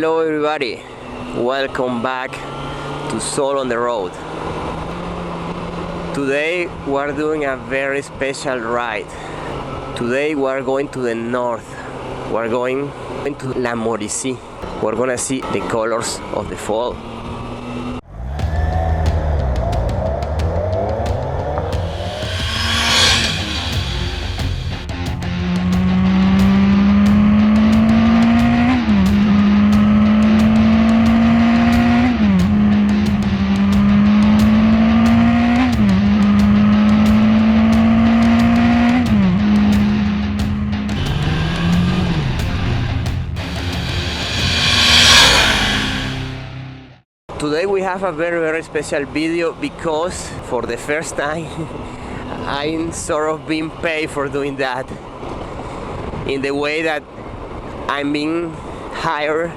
Hello everybody, welcome back to Saul on the road. Today we're doing a very special ride. Today we're going to the north. We're going to La Mauricie. We're gonna see the colors of the fall. Today we have a very special video because for the first time I'm sort of being paid for doing that, in the way that I'm being hired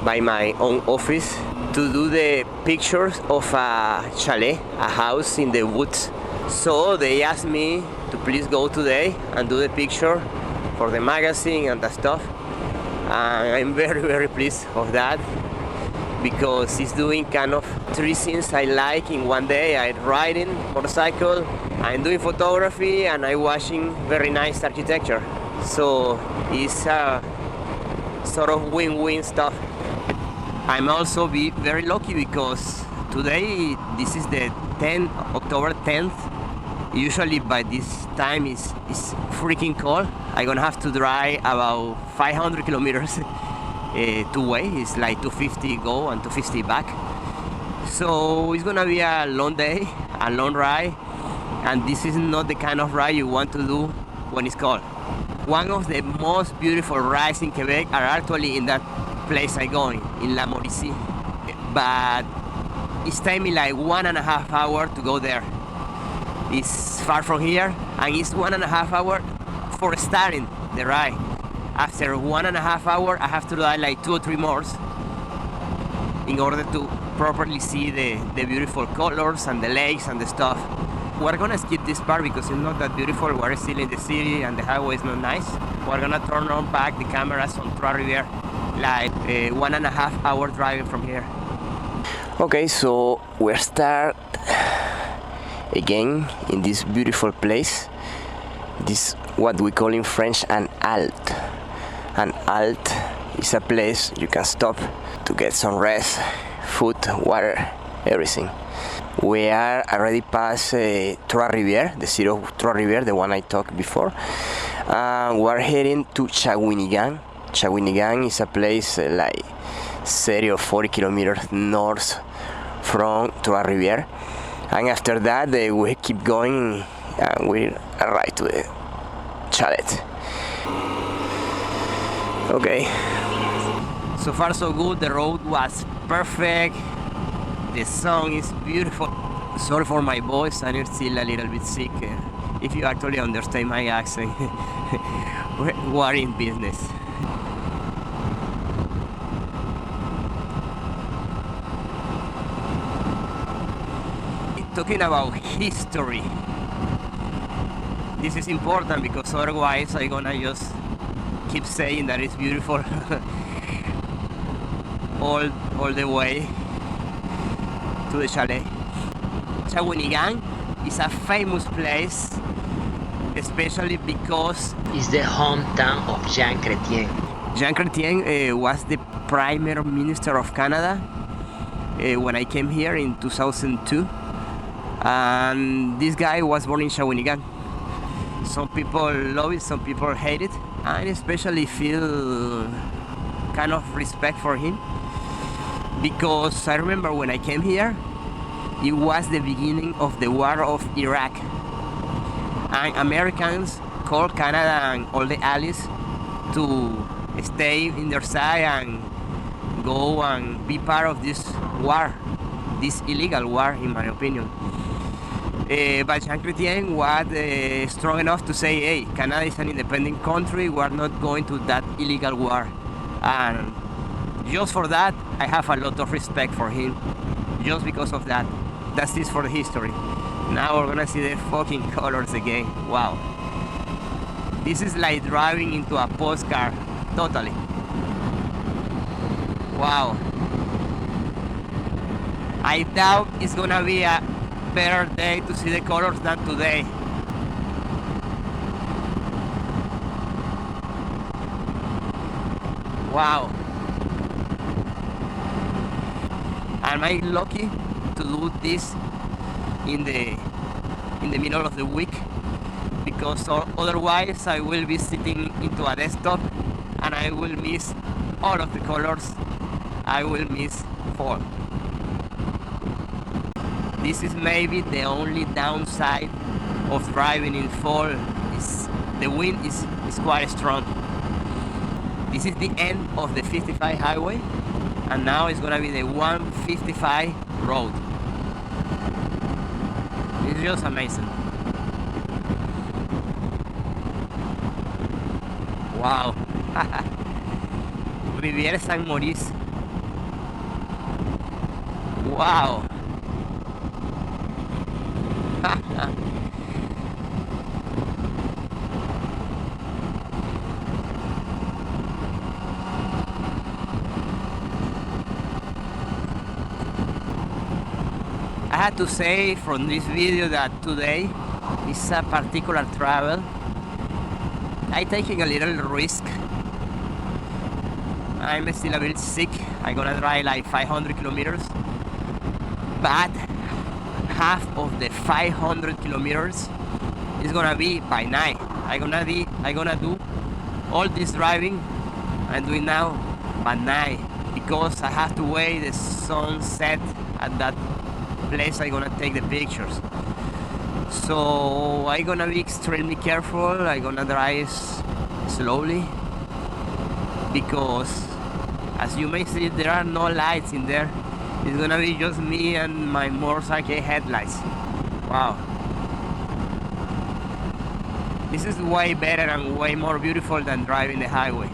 by my own office to do the pictures of a chalet, a house in the woods. So they asked me to please go today and do the picture for the magazine and that stuff, and I'm very pleased of that, because it's doing kind of three things I like in one day. I'm riding motorcycle, I'm doing photography, and I'm watching very nice architecture. So it's a sort of win-win stuff. I'm also very lucky because today, this is the October 10th. Usually by this time it's freaking cold. I'm gonna have to drive about 500 kilometers two-way. It's like 250 go and 250 back. So it's gonna be a long day, a long ride, and this is not the kind of ride you want to do when it's cold. One of the most beautiful rides in Quebec are actually in that place I'm going, in La Mauricie. But it's taking me like 1.5 hours to go there. It's far from here, and it's 1.5 hours for starting the ride. After 1.5 hours, I have to ride like 2 or 3 more in order to properly see the beautiful colors and the lakes and the stuff. We're gonna skip this part because it's not that beautiful. We're still in the city and the highway is not nice. We're gonna turn on back the cameras on Trois-Rivières, like 1.5 hour driving from here. Okay, so we're start again in this beautiful place. This what we call in French an halte. An halte is a place you can stop to get some rest, food, water, everything. We are already past Trois-Rivières, the city of Trois-Rivières, the one I talked before. We're heading to Shawinigan. Shawinigan is a place like 30 or 40 kilometers north from Trois-Rivières. And after that, we keep going and we arrive to the chalet. Okay, so far so good. The road was perfect. The song is beautiful. Sorry for my voice, I'm still a little bit sick. If you actually understand my accent, we're in business. Talking about history, this is important because otherwise I'm gonna just keep saying that it's beautiful all the way to the chalet. Shawinigan is a famous place, especially because it's the hometown of Jean Chrétien. Jean Chrétien was the Prime Minister of Canada when I came here in 2002, and this guy was born in Shawinigan. Some people love it, some people hate it. I especially feel kind of respect for him, because I remember when I came here, it was the beginning of the war of Iraq, and Americans called Canada and all the allies to stay in their side and go and be part of this war, this illegal war, in my opinion. But Jean Chrétien was strong enough to say, hey, Canada is an independent country, we are not going to that illegal war. And just for that, I have a lot of respect for him, just because of that. That's this for the history. Now we're gonna see the fucking colors again. Wow. This is like driving into a postcard, totally. Wow. I doubt it's gonna be a better day to see the colors than today. Wow. Am I lucky to do this in the middle of the week? Because otherwise I will be sitting into a desktop and I will miss all of the colors. I will miss fall. This is maybe the only downside of driving in fall. Is the wind is quite strong. This is the end of the 55 highway, and now it's gonna be the 155 road. It's just amazing. Wow. Riviera San Maurice. Wow. I had to say from this video that today is a particular travel. I'm taking a little risk. I'm still a bit sick. I'm gonna drive like 500 kilometers, but half of the 500 kilometers is gonna be by night. I'm gonna do all this driving I'm doing now by night, because I have to wait the sunset at that place I'm gonna take the pictures. So I'm gonna be extremely careful. I'm gonna drive slowly, because as you may see, there are no lights in there. It's gonna be just me and my motorcycle headlights. Wow. This is way better and way more beautiful than driving the highway.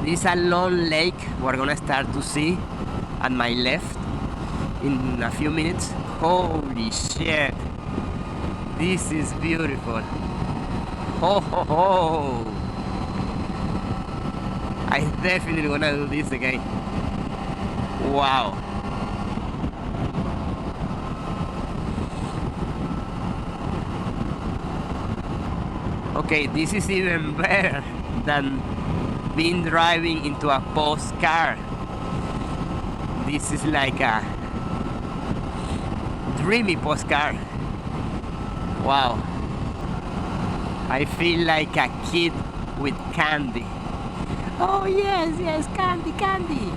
This is a long lake we're gonna start to see at my left in a few minutes. Holy shit. This is beautiful. Ho ho ho. I definitely gonna do this again. Wow. Okay, this is even better than being driving into a postcard. This is like a dreamy postcard. Wow. I feel like a kid with candy. Oh yes, yes, candy, candy.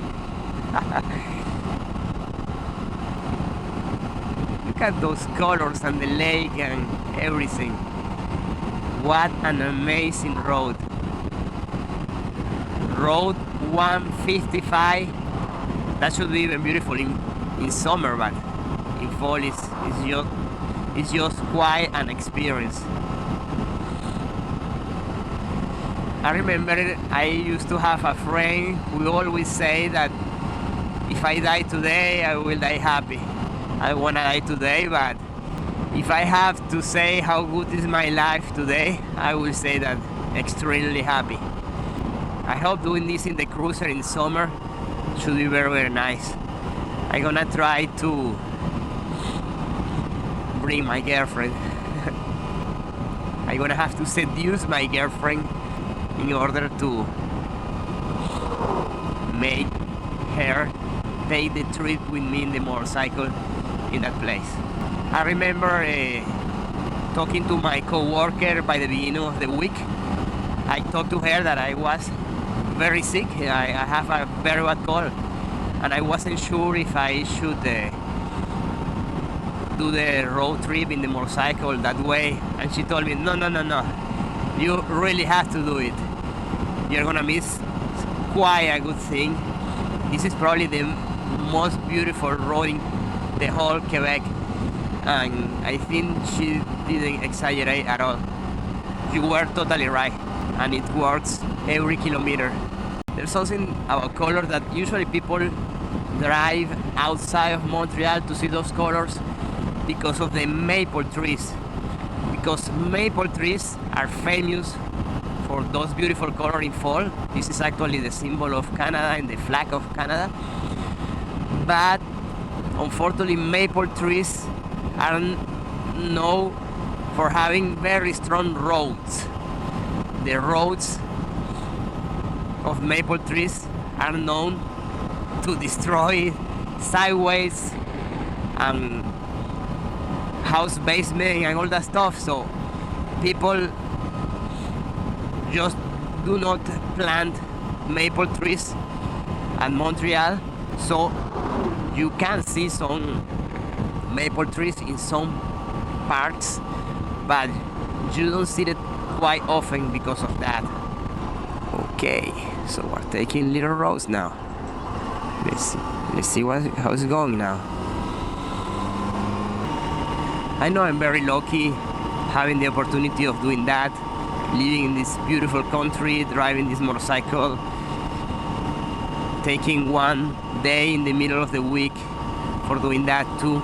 Look at those colors and the lake and everything. What an amazing road. Road 155. That should be even beautiful in summer, but in fall it's just quite an experience. I remember I used to have a friend who always say that if I die today, I will die happy. I wanna die today, but if I have to say how good is my life today, I will say that extremely happy. I hope doing this in the cruiser in summer should be very, very nice. I'm gonna try to bring my girlfriend. I'm gonna have to seduce my girlfriend in order to make her take the trip with me in the motorcycle in that place. I remember talking to my co-worker by the beginning of the week. I talked to her that I was very sick. I have a very bad cold, and I wasn't sure if I should do the road trip in the motorcycle that way. And she told me, no, you really have to do it. You're gonna miss quite a good thing. This is probably the most beautiful road in the whole Quebec, and I think she didn't exaggerate at all. You were totally right, and it works every kilometer. There's something about color that usually people drive outside of Montreal to see those colors because of the maple trees. Because maple trees are famous for those beautiful colors in fall. This is actually the symbol of Canada and the flag of Canada. But unfortunately, maple trees are known for having very strong roads. The roads of maple trees are known to destroy sideways and house basement and all that stuff. So people just do not plant maple trees at Montreal. So you can see some maple trees in some parts, but you don't see it quite often because of that. Okay, so we're taking little roads now. Let's see how it's going now. I know I'm very lucky having the opportunity of doing that, living in this beautiful country, driving this motorcycle, taking one day in the middle of the week for doing that too.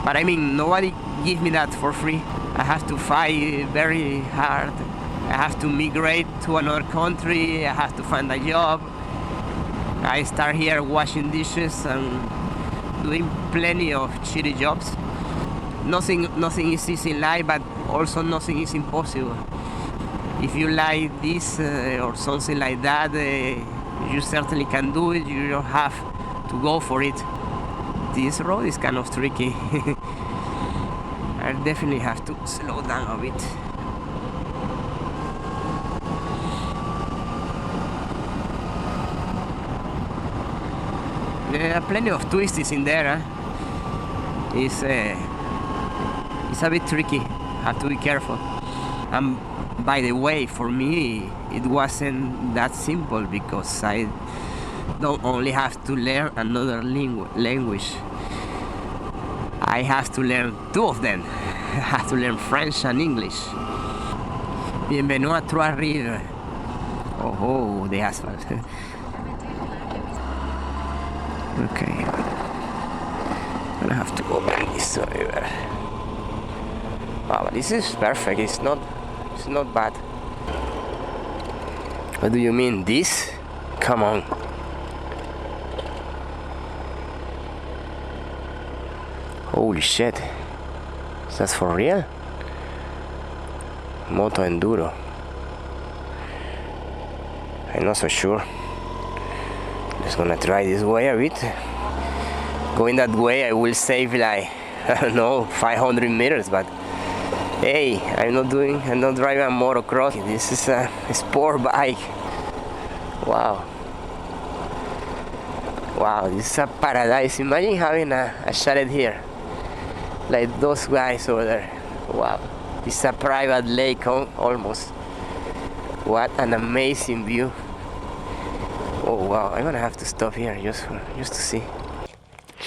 But I mean, nobody gives me that for free. I have to fight very hard. I have to migrate to another country. I have to find a job. I start here washing dishes and doing plenty of shitty jobs. Nothing is easy in life, but also nothing is impossible. If you like this or something like that, you certainly can do it. You don't have to go for it. This road is kind of tricky. I definitely have to slow down a bit. There are plenty of twists in there. It's a bit tricky. Have to be careful. And by the way, for me, it wasn't that simple because I don't only have to learn another language. I have to learn two of them. I have to learn French and English. Bienvenue à Trois-Rives. Oh, the asphalt. Okay. I'm gonna have to go back this way. Wow, but this is perfect. It's not bad. What do you mean, this? Come on. Holy shit. Is that for real? Moto Enduro. I'm not so sure. Just gonna try this way a bit. Going that way I will save like, I don't know, 500 meters, but hey, I'm not driving a motocross. This is a sport bike. Wow, this is a paradise. Imagine having a chalet here, like those guys over there. Wow, it's a private lake almost. What an amazing view. Oh wow, I'm gonna have to stop here just to see.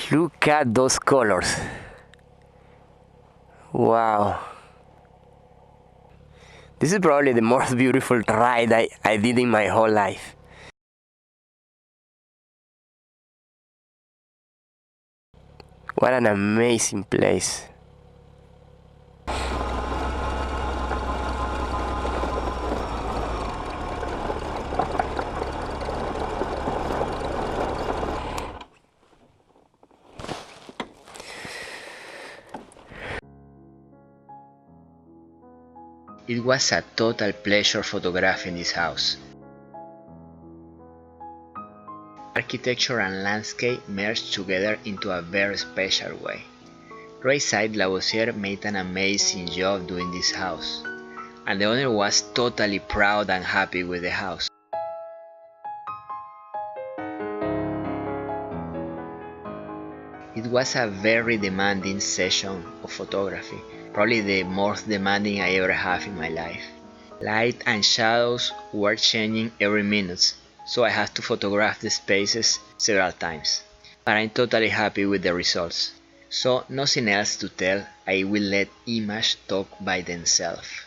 Look at those colors. Wow. This is probably the most beautiful ride I did in my whole life. What an amazing place. It was a total pleasure photographing this house. Architecture and landscape merged together into a very special way. Rayside Lavoisier made an amazing job doing this house, and the owner was totally proud and happy with the house. It was a very demanding session of photography, probably the most demanding I ever have in my life. Light and shadows were changing every minute, so I had to photograph the spaces several times. But I'm totally happy with the results. So nothing else to tell, I will let images talk by themselves.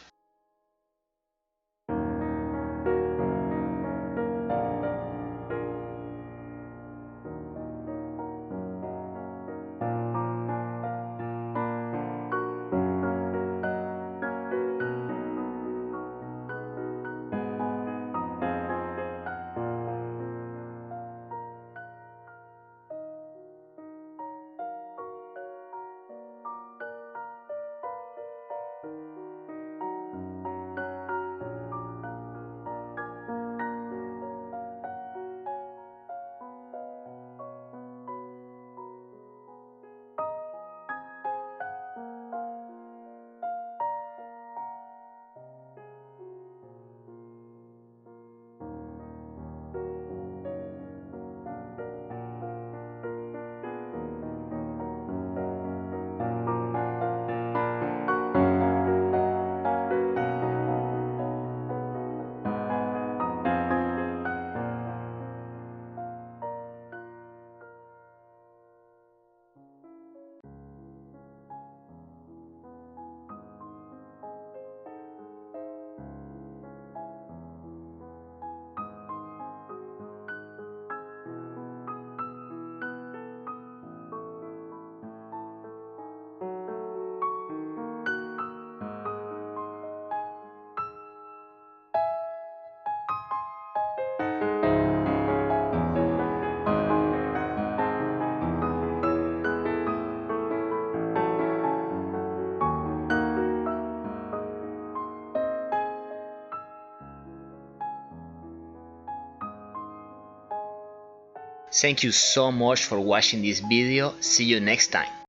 Thank you so much for watching this video. See you next time.